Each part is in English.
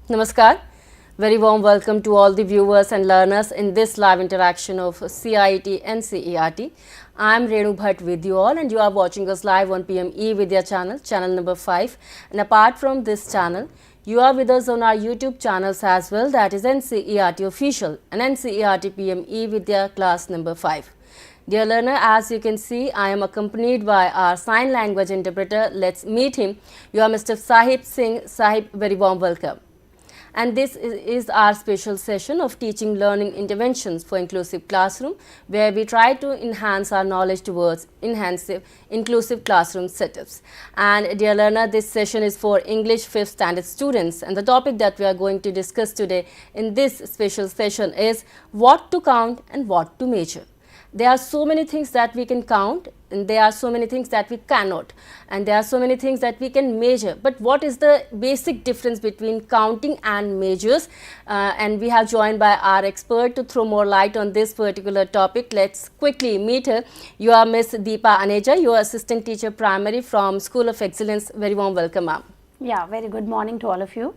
Namaskar. Very warm welcome to all the viewers and learners in this live interaction of CIT NCERT. I am Renu Bhatt with you all and you are watching us live on PM eVidya channel, channel number 5. And apart from this channel, you are with us on our YouTube channels as well, that is NCERT Official and NCERT PM eVidya class number 5. Dear learner, as you can see, I am accompanied by our sign language interpreter. Let's meet him. You are Mr. Sahib Singh. Sahib, very warm welcome. And this is our special session of teaching learning interventions for inclusive classroom, where we try to enhance our knowledge towards inclusive classroom setups. And dear learner, this session is for English 5th standard students, and the topic that we are going to discuss today in this special session is what to count and what to measure. There are so many things that we can count and there are so many things that we cannot, and there are so many things that we can measure. But what is the basic difference between counting and measures? And we have joined by our expert to throw more light on this particular topic. Let's quickly meet her. You are Miss Deepa Aneja. You are assistant teacher primary from School of Excellence. Very warm welcome, ma'am. Yeah, very good morning to all of you.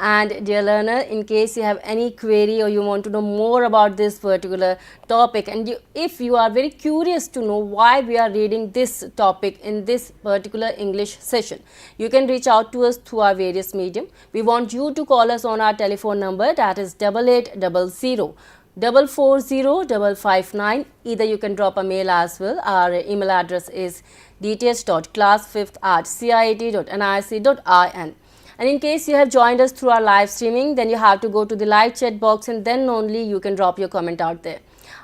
And dear learner, in case you have any query or you want to know more about this particular topic, and if you are very curious to know why we are reading this topic in this particular English session, you can reach out to us through our various medium. We want you to call us on our telephone number, that is 8800 440 559. Either you can drop a mail as well. Our email address is dth.class5th@cit.nic.in. And in case you have joined us through our live streaming, then you have to go to the live chat box and then only you can drop your comment out there.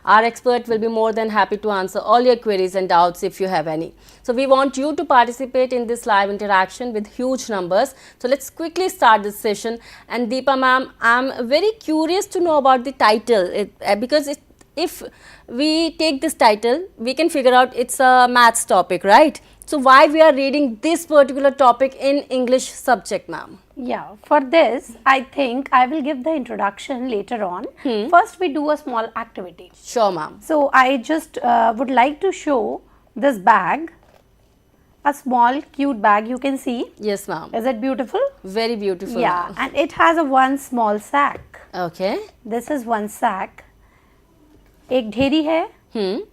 Our expert will be more than happy to answer all your queries and doubts if you have any. So we want you to participate in this live interaction with huge numbers. So let's quickly start this session. And Deepa ma'am, I'm very curious to know about the title because if we take this title, we can figure out it's a maths topic, right? So why we are reading this particular topic in English subject, ma'am? Yeah, for this, I think I will give the introduction later on. First, we do a small activity. Sure, ma'am. So, I just would like to show this bag, a small cute bag you can see. Yes, ma'am. Is it beautiful? Very beautiful. Yeah, and it has a one small sack. Okay. This is one sack. एक ढेरी है.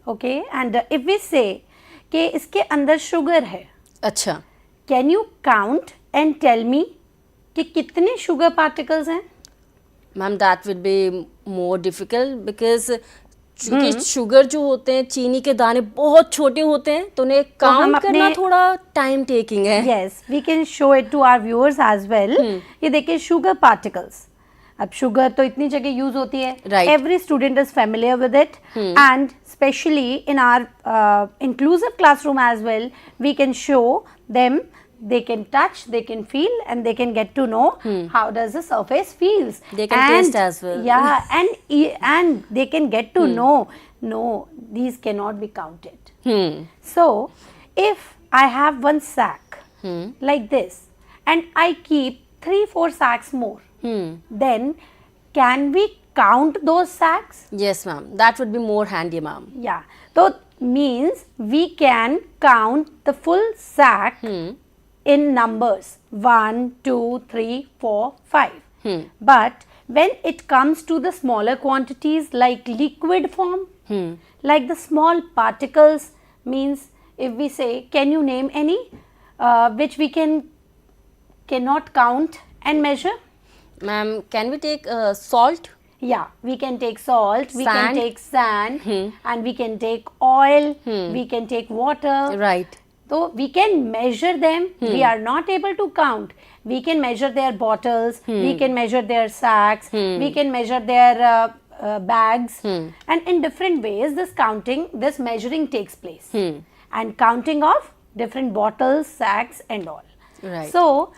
Okay, and if we say कि इसके अंदर sugar है. अच्छा. Can you count and tell me कि कितने sugar particles हैं? Ma'am, that would be more difficult because क्योंकि शुगर जो होते हैं, चीनी के दाने बहुत छोटे होते हैं, तो उन्हें काउंट करना थोड़ा टाइम टेकिंग है. Yes, we can show it to our viewers as well. ये देखिए sugar particles. अब शुगर तो इतनी जगह यूज होती है. Right. Every student is familiar with it, and especially in our inclusive classroom as well, we can show them. They can touch, they can feel, and they can get to know how does the surface feels. They can taste as well. Yeah, and they can get to know. No, these cannot be counted. So, if I have one sack like this, and I keep 3-4 sacks more. Then can we count those sacks? Yes, ma'am. That would be more handy, ma'am. Yeah. So means we can count the full sack in numbers 1, 2, 3, 4, 5. But when it comes to the smaller quantities like liquid form, like the small particles, means if we say, can you name any which we cannot count and measure? Ma'am, can we take salt? Yeah, we can take salt, we can take sand, and we can take oil, we can take water. Right. So we can measure them. We are not able to count. We can measure their bottles, we can measure their sacks, we can measure their bags, and in different ways this measuring takes place. And counting of different bottles, sacks and all. Right. So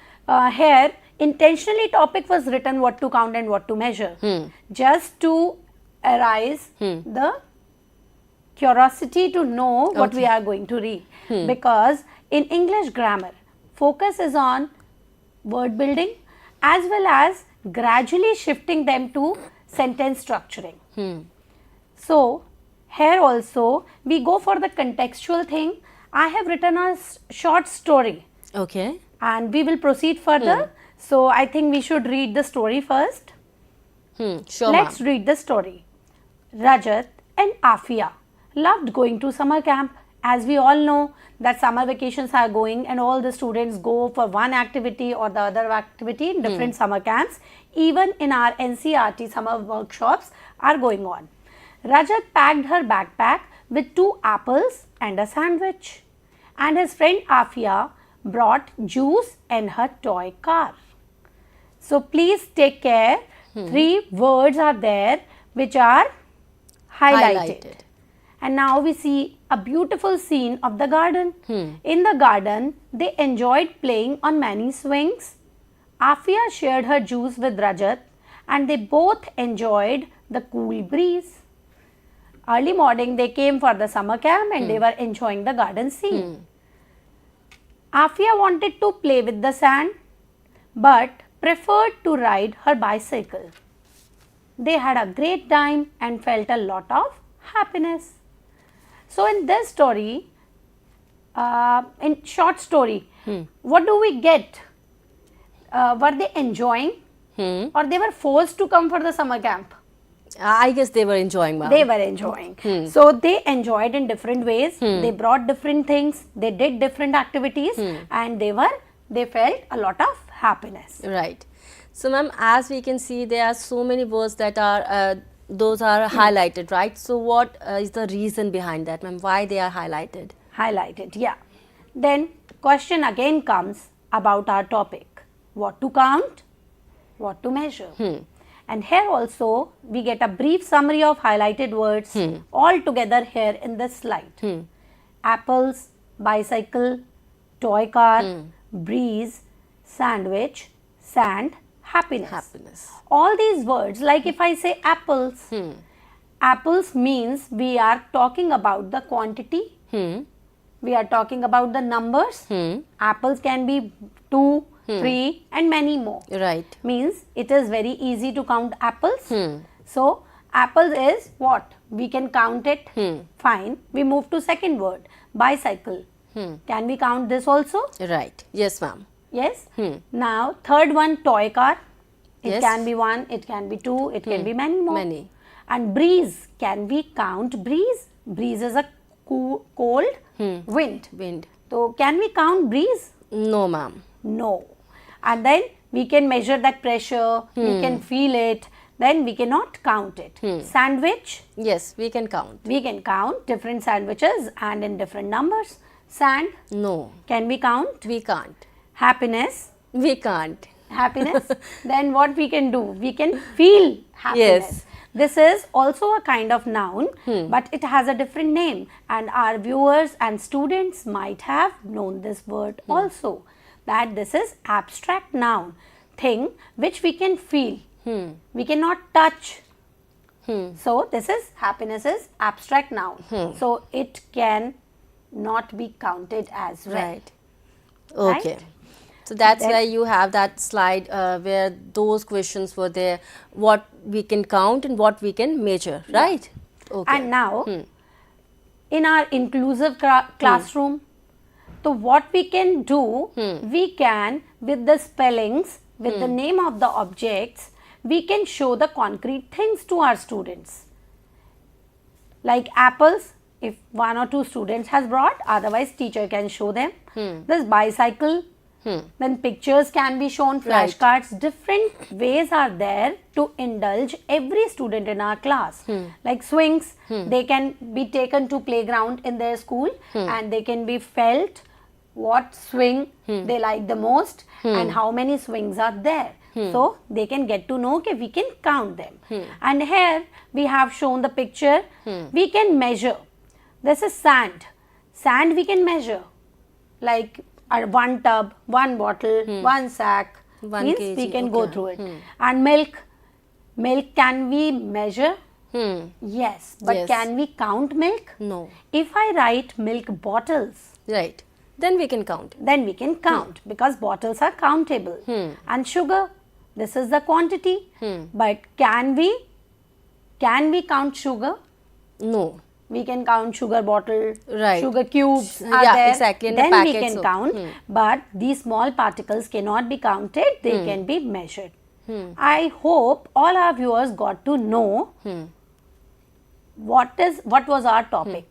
here intentionally topic was written what to count and what to measure, just to arise the curiosity to know what we are going to read. Because in English grammar, focus is on word building as well as gradually shifting them to sentence structuring. So here also we go for the contextual thing. I have written a short story. Okay. And we will proceed further. So I think we should read the story first. Sure, Let's ma'am. read the story. Rajat and Afia loved going to summer camp. As we all know that summer vacations are going and all the students go for one activity or the other activity in different summer camps. Even in our NCERT summer workshops are going on. Rajat packed her backpack with 2 apples and a sandwich. And his friend Afia brought juice and her toy car. So please take care. 3 words are there which are highlighted. And now we see a beautiful scene of the garden. In the garden, they enjoyed playing on many swings. Afia shared her juice with Rajat and they both enjoyed the cool breeze. Early morning, they came for the summer camp and they were enjoying the garden scene. Afia wanted to play with the sand but preferred to ride her bicycle. They had a great time and felt a lot of happiness. So in this story, in short story, what do we get? Were they enjoying or they were forced to come for the summer camp? I guess they were enjoying, ma'am. They were enjoying. So they enjoyed in different ways. They brought different things. They did different activities and they felt a lot of happiness. Right. So, ma'am, as we can see, there are so many words that are those are highlighted, right? So, what is the reason behind that, ma'am? Why they are highlighted? Highlighted, yeah. Then question again comes about our topic. What to count? What to measure? And here also we get a brief summary of highlighted words all together here in this slide. Apples, bicycle, toy car, breeze, sandwich, sand, happiness. All these words, like if I say apples, apples means we are talking about the quantity. We are talking about the numbers. Apples can be 2, 3 and many more. Right. Means it is very easy to count apples. So apples is what? We can count it. Fine. We move to second word, bicycle. Can we count this also? Right. Yes, ma'am. Yes. Now third one, toy car. It Yes. can be 1, it can be 2, it can be many more. Many. And breeze, can we count breeze? Breeze is a cold wind. Wind. So can we count breeze? No, ma'am. No. And then we can measure that pressure, we can feel it, then we cannot count it. Sandwich, Yes, we can count. we can count different sandwiches and in different numbers. Sand, No, can we count? we can't. Happiness, We can't. happiness. Then what we can do? We can feel happiness. Yes. This is also a kind of noun, but it has a different name and our viewers and students might have known this word also, that this is abstract noun, thing which we can feel. We cannot touch. So this is happiness is abstract noun. So it can not be counted as well. Right. Okay. Right? So that's Then- why you have that slide where those questions were there, what we can count and what we can measure, right? Okay. And now, in our inclusive classroom, so what we can do, we can with the spellings, with the name of the objects, we can show the concrete things to our students. Like apples, if 1 or 2 students has brought, otherwise teacher can show them. This bicycle, then pictures can be shown, flashcards, different ways are there to indulge every student in our class. Like swings, they can be taken to playground in their school and they can be felt what swing they like the most and how many swings are there. So they can get to know, okay, we can count them. And here we have shown the picture, we can measure. This is sand. Sand we can measure. Like 1 tub, 1 bottle, 1 sack, 1 means kg, we can go okay. through it. And milk, milk can we measure? Yes, but Yes. can we count milk? No. If I write milk bottles, Right. Then we can count. then we can count because bottles are countable. And sugar, this is the quantity. But can we count sugar? No. we can count sugar bottle, Right. sugar cubes are Yeah, there, exactly, in the then we packets can of- count. But these small particles cannot be counted, they can be measured. I hope all our viewers got to know what was our topic.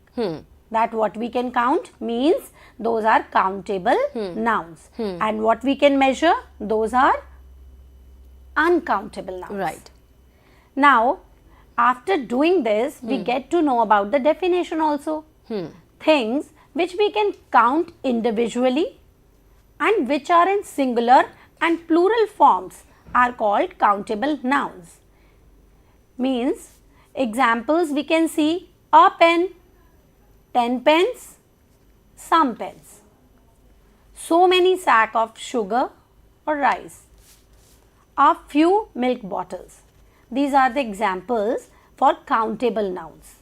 That what we can count means those are countable nouns, and what we can measure, those are uncountable nouns. Right. Now, after doing this, we get to know about the definition also. Things which we can count individually and which are in singular and plural forms are called countable nouns. Means, examples we can see: a pen, 10 pens, some pens, so many sack of sugar or rice, a few milk bottles. These are the examples for countable nouns.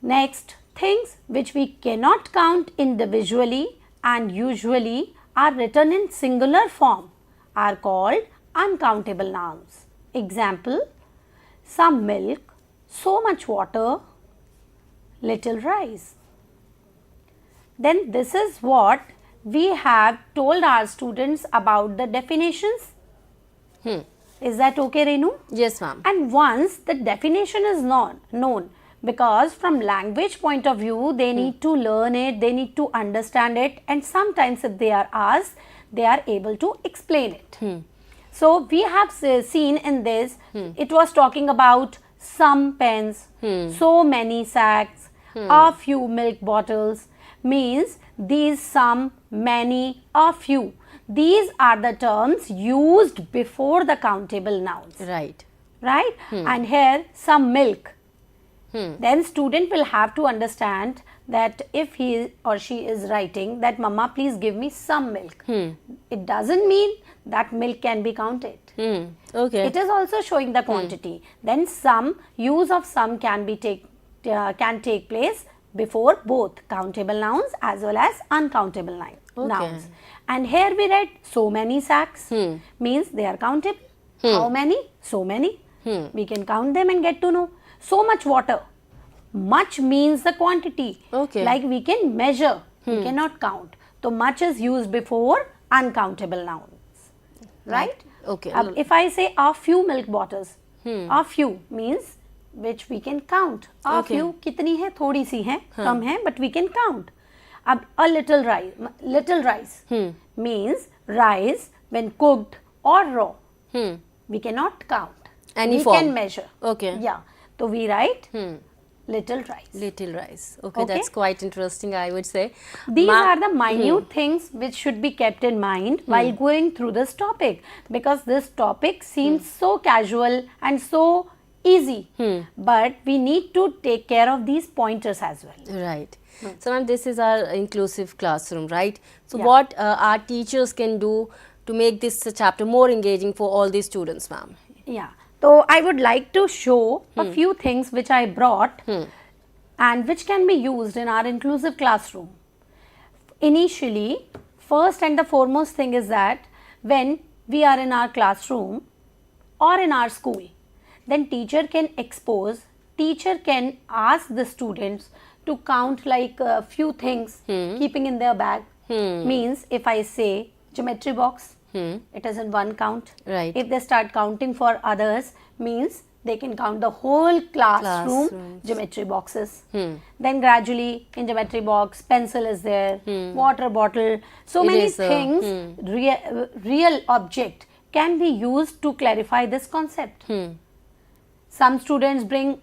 Next, things which we cannot count individually and usually are written in singular form are called uncountable nouns. Example: some milk, so much water, little rice. Then this is what we have told our students about the definitions. Is that okay, Renu? Yes, ma'am. And once the definition is known, because from language point of view, they need to learn it, they need to understand it, and sometimes if they are asked, they are able to explain it. So we have seen in this, it was talking about some pens, so many sacks, a few milk bottles, means these some, many, a few. These are the terms used before the countable nouns. Right. Right? And here some milk. Then student will have to understand that if he or she is writing that mama please give me some milk. It doesn't mean that milk can be counted. Okay. It is also showing the quantity. Then some, use of some can take place before both countable nouns as well as uncountable nouns. And here we read so many sacks, means they are countable. How many? So many. We can count them and get to know. So much water. Much means the quantity. Okay. Like we can measure, we cannot count. So much is used before uncountable nouns. Right? Okay. If I say a few milk bottles, a few means which we can count. A few कितनी है? थोड़ी सी है, कम है, but we can count. अब a little rice means rice when cooked or raw. We cannot count. Any we form. can measure. Okay. Yeah. So we write little rice. Little rice. Okay, that's quite interesting, I would say. These are the minute things which should be kept in mind while going through this topic, because this topic seems so casual and so easy, but we need to take care of these pointers as well. Right. So, ma'am, this is our inclusive classroom, right? So, what our teachers can do to make this chapter more engaging for all these students, ma'am? Yeah. So, I would like to show a few things which I brought and which can be used in our inclusive classroom. Initially, first and the foremost thing is that when we are in our classroom or in our school, then teacher can ask the students to count like a few things keeping in their bag. Means if I say geometry box, it is in one count. Right. If they start counting for others, means they can count the whole classroom geometry boxes. Then gradually in geometry box, pencil is there, water bottle. So many things, real object can be used to clarify this concept. Some students bring,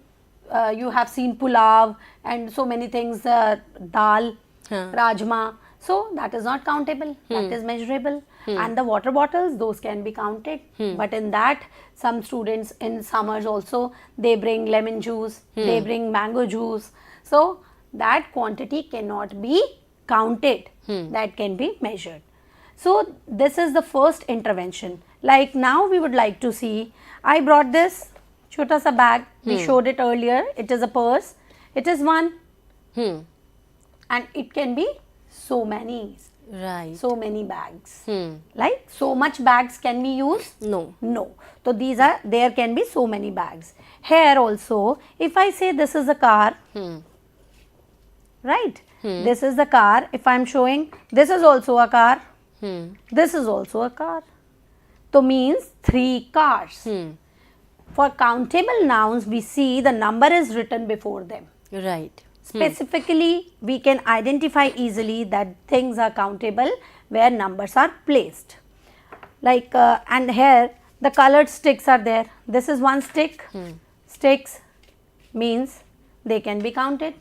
you have seen pulav and so many things, dal, rajma. So that is not countable, that is measurable. And the water bottles, those can be counted. But in that, some students in summers also, they bring lemon juice, they bring mango juice. So that quantity cannot be counted, that can be measured. So this is the first intervention. Like now we would like to see, I brought this chota sa bag, we showed it earlier, it is a purse, it is one and it can be so many. Right. So many bags. Like so much bags can be used? No. No. So these are, there can be so many bags. Here also, if I say this is a car, right? This is the car. If I am showing, this is also a car. This is also a car. So means 3 cars. For countable nouns, we see the number is written before them. Right. Specifically, we can identify easily that things are countable where numbers are placed. Like and here the colored sticks are there. This is one stick. Sticks means they can be counted.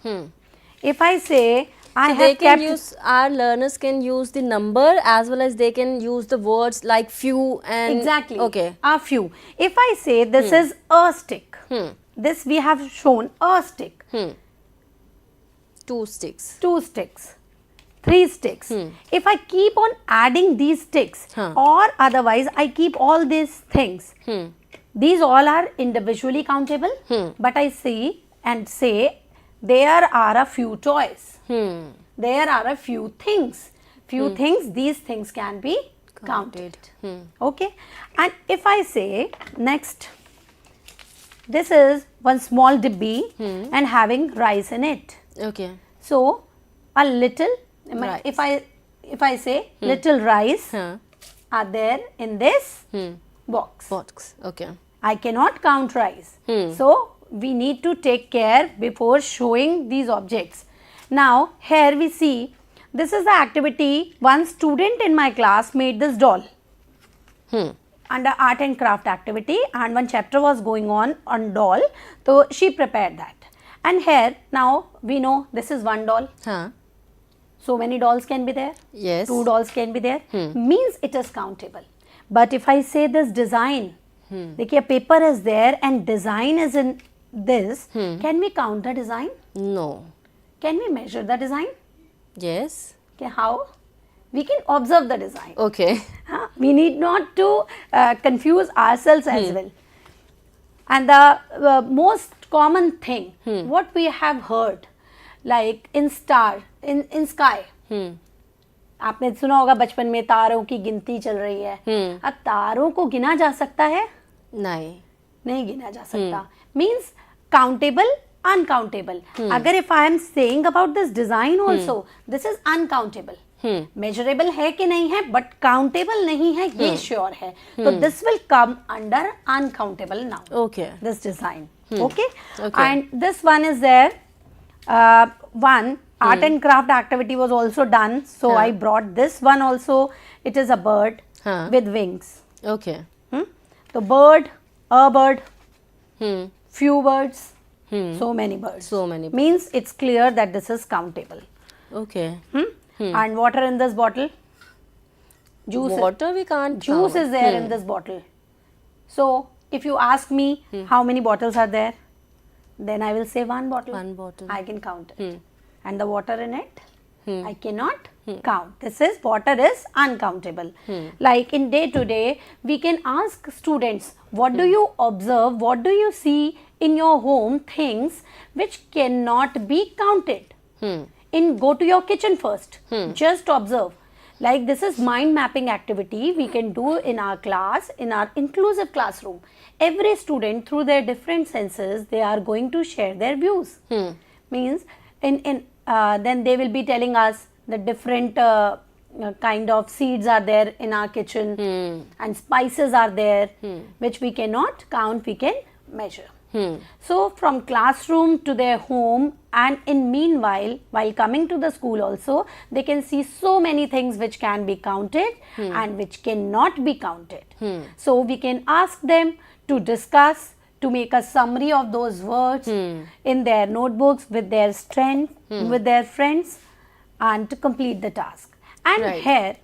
If I say I So have they can kept, use, our learners can use the number as well as they can use the words like few and exactly, okay. a few. If I say this is a stick, this we have shown a stick, 2 sticks. 2 sticks, 3 sticks. If I keep on adding these sticks or otherwise I keep all these things, these all are individually countable, but I see and say there are a few toys, there are a few things, these things can be counted. Okay, and if I say next, this is one small dibbi and having rice in it. Okay. So a little, Rice. if I say little rice are there in this box. Okay. I cannot count rice. So we need to take care before showing these objects. Now here we see, this is the activity, one student in my class made this doll under art and craft activity, and one chapter was going on doll, so she prepared that. And here now we know this is one doll. So many dolls can be there. Yes. 2 dolls can be there. Means it is countable. But if I say this design, देखिए paper is there and design is in this, can we count the design? No. Can we measure the design? Yes. Okay, how? We can observe the design. Okay. We need not to confuse ourselves as well. And the most common thing, what we have heard, like in star, in sky, आपने सुना होगा बचपन में तारों की गिनती चल रही है. अब तारों को गिना जा सकता है? नहीं गिना जा सकता. Means countable, uncountable. अगर if I am saying about this design also, this is uncountable. Measurable है कि नहीं है, but countable नहीं है, ये sure है. So this will come under uncountable now. Okay. This design. Okay. And this one is there. One art and craft activity was also done. So I brought this one also. It is a bird with wings. Okay. So bird, a bird, few birds, so many birds. So many birds. Means it's clear that this is countable. Okay. And water in this bottle. Juice. Water we can't Juice count. is there in this bottle. So if you ask me how many bottles are there, then I will say one bottle. One bottle. I can count it. And the water in it, I cannot count. This is water is uncountable. Like in day to day, we can ask students, what do you observe, what do you see in your home, things which cannot be counted. Go to your kitchen first, just observe. Like this is mind mapping activity we can do in our class, in our inclusive classroom. Every student through their different senses, they are going to share their views. Means then they will be telling us the different kind of seeds are there in our kitchen and spices are there which we cannot count, we can measure. So from classroom to their home, and in meanwhile while coming to the school also, they can see so many things which can be counted and which cannot be counted. So we can ask them to discuss, to make a summary of those words in their notebooks with their strength, with their friends, and to complete the task. And here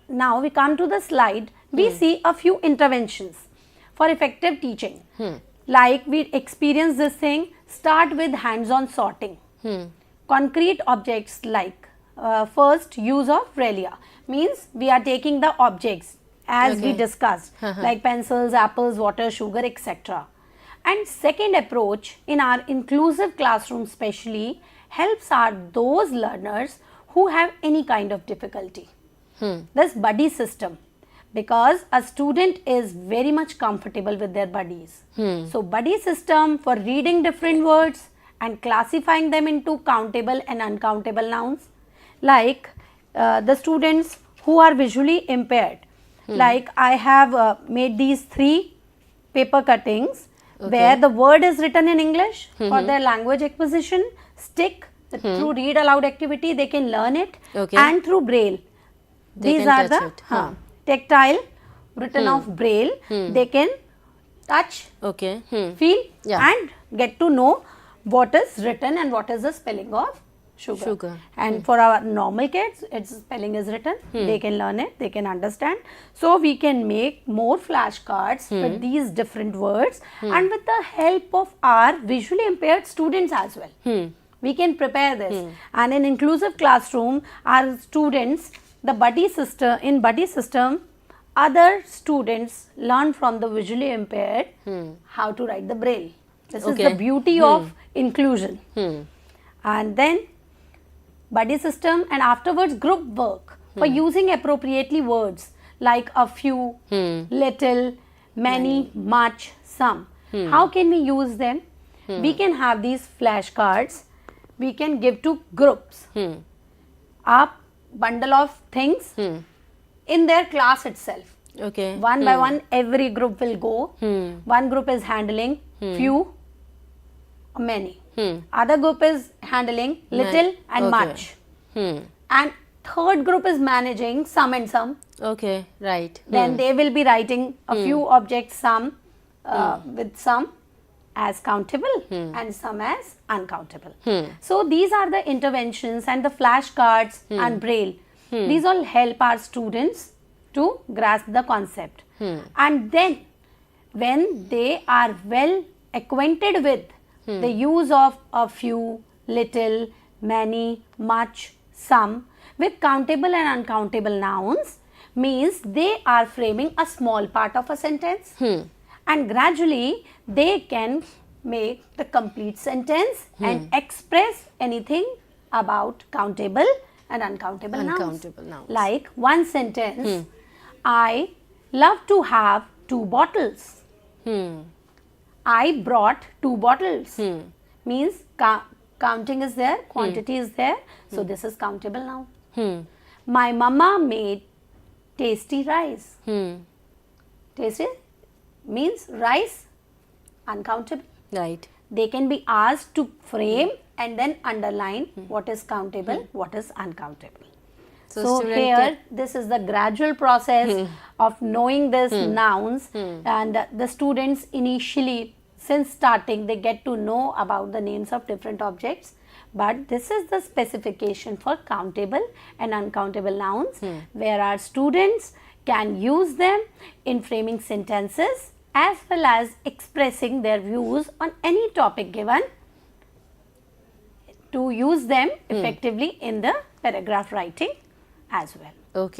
now we come to the slide, we see a few interventions for effective teaching. Like we experience this thing, start with hands-on sorting. Concrete objects like first use of relia, means we are taking the objects as we discussed, like pencils, apples, water, sugar, etc. And second approach in our inclusive classroom especially helps are those learners who have any kind of difficulty. This buddy system, because a student is very much comfortable with their buddies. So buddy system for reading different words and classifying them into countable and uncountable nouns. Like the students who are visually impaired, like I have made these 3 paper cuttings where the word is written in English for their language acquisition, stick through read aloud activity they can learn it, and through braille. These are the tactile written of braille, they can touch, feel and get to know what is written and what is the spelling of sugar. And for our normal kids, its spelling is written, they can learn it, they can understand. So we can make more flashcards with these different words and with the help of our visually impaired students as well. We can prepare this, and in inclusive classroom our students, the buddy system, other students learn from the visually impaired how to write the braille. This is the beauty of inclusion. And then buddy system, and afterwards group work for using appropriately words like a few, little, many, much, some. How can we use them? We can have these flashcards, we can give to groups a bundle of things in their class itself. One by one every group will go. One group is handling few, many. Other group is handling little and much. And third group is managing some and some. Then they will be writing a few objects, some with some as countable and some as uncountable. So these are the interventions, and the flashcards and braille. These all help our students to grasp the concept. And then when they are well acquainted with the use of a few, little, many, much, some with countable and uncountable nouns, means they are framing a small part of a sentence, and gradually they can make the complete sentence and express anything about countable and uncountable nouns. Like one sentence, I love to have 2 bottles. I brought 2 bottles. Means counting is there, quantity is there, so this is countable noun. My mama made tasty rice. Tasty means rice, uncountable. They can be asked to frame and then underline what is countable, what is uncountable. So here this is the gradual process of knowing these nouns, and the students initially, since starting, they get to know about the names of different objects, but this is the specification for countable and uncountable nouns, where our students can use them in framing sentences as well as expressing their views on any topic given, to use them effectively in the paragraph writing as well.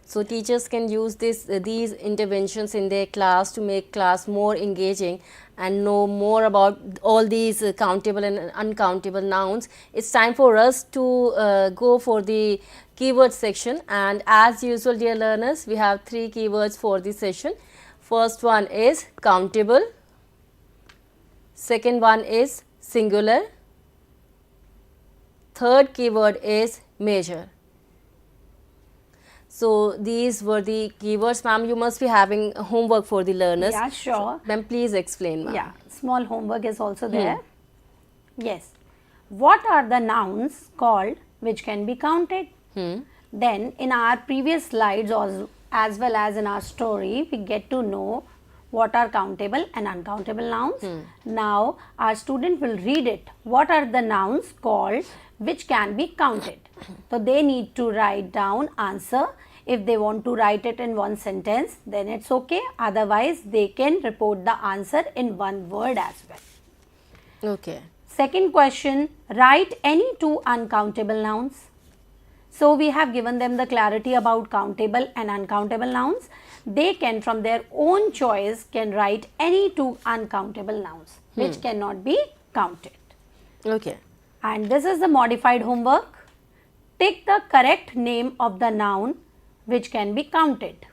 So teachers can use these interventions in their class to make class more engaging and know more about all these countable and uncountable nouns. It's time for us to go for the keyword section, and as usual, dear learners, we have 3 keywords for this session. First one is countable, second one is singular, third keyword is measure. So these were the keywords. Ma'am, you must be having homework for the learners. Yeah, sure. So, ma'am, please explain, ma'am. Yeah, small homework is also there. Yes. What are the nouns called which can be counted? Then in our previous slides, as well as in our story, we get to know what are countable and uncountable nouns. Now our student will read it. What are the nouns called which can be counted? So they need to write down answer. If they want to write it in one sentence, then it's okay. Otherwise, they can report the answer in one word as well. Second question, write any 2 uncountable nouns. So we have given them the clarity about countable and uncountable nouns. They can, from their own choice, can write any 2 uncountable nouns which cannot be counted. And this is the modified homework. Take the correct name of the noun which can be counted.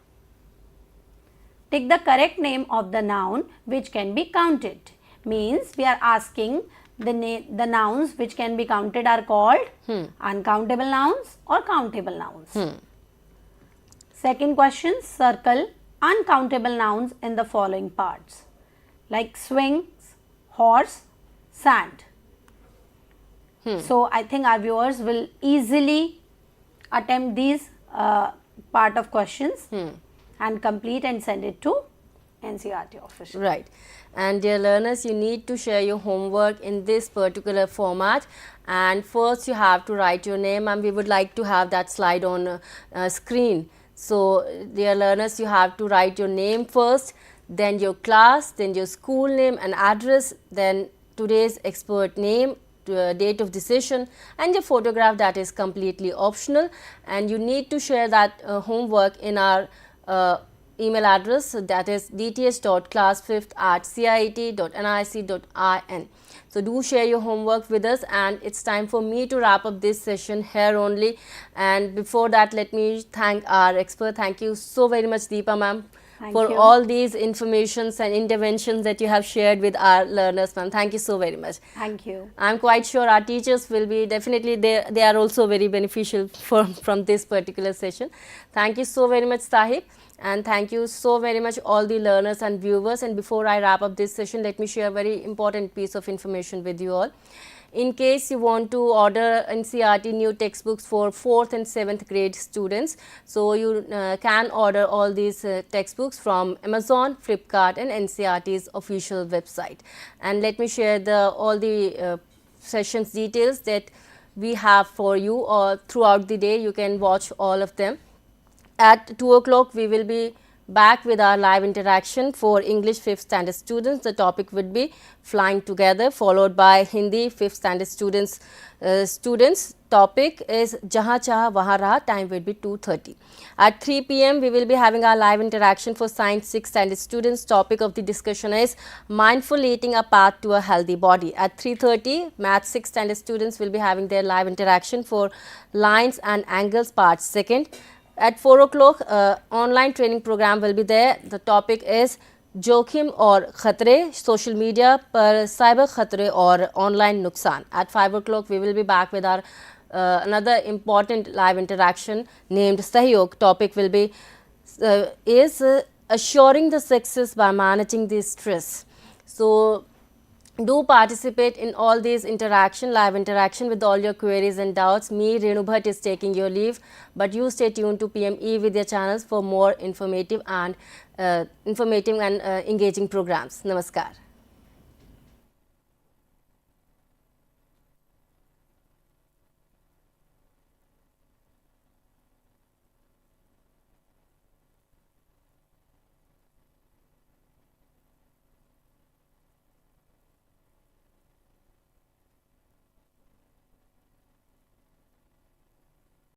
Take the correct name of the noun which can be counted. Means we are asking the nouns which can be counted are called uncountable nouns or countable nouns. Second question, circle uncountable nouns in the following parts like swings, horse, sand. So I think our viewers will easily attempt these part of questions and complete and send it to NCERT official. Right. And dear learners, you need to share your homework in this particular format, and first you have to write your name, and we would like to have that slide on screen. So dear learners, you have to write your name first, then your class, then your school name and address, then today's expert name, date of decision, and your photograph. That is completely optional, and you need to share that homework in our email address, that is dth.class5th@cit.nic.in. So do share your homework with us, and it's time for me to wrap up this session here only. And before that, let me thank our expert. Thank you so very much, Deepa ma'am, for all these informations and interventions that you have shared with our learners, ma'am. Thank you so very much. Thank you. I'm quite sure our teachers will be definitely, they are also very beneficial from this particular session. Thank you so very much, Sahib. And thank you so very much all the learners and viewers. And before I wrap up this session, let me share a very important piece of information with you all. In case you want to order NCERT new textbooks for 4th and 7th grade students, so you can order all these textbooks from Amazon, Flipkart and NCERT's official website. And let me share all the sessions details that we have for you, or throughout the day you can watch all of them. At 2 o'clock, we will be back with our live interaction for English 5th standard students. The topic would be flying together, followed by Hindi 5th standard students. Topic is Jahan Chaha Wahan Raha. Time will be 2:30. At 3 p.m. we will be having our live interaction for Science 6th standard students. Topic of the discussion is mindful eating, a path to a healthy body. At 3:30, Math 6th standard students will be having their live interaction for lines and angles part 2nd. At 4 o'clock, online training program will be there. The topic is जोखिम और खतरे, social media पर cyber खतरे और online नुकसान. At 5 o'clock, we will be back with our another important live interaction named Sahyog. Topic will be assuring the success by managing the stress. So do participate in all these live interaction with all your queries and doubts. Me, Renu Bhatt, is taking your leave, but you stay tuned to PM eVidya channels for more informative and engaging programs. Namaskar.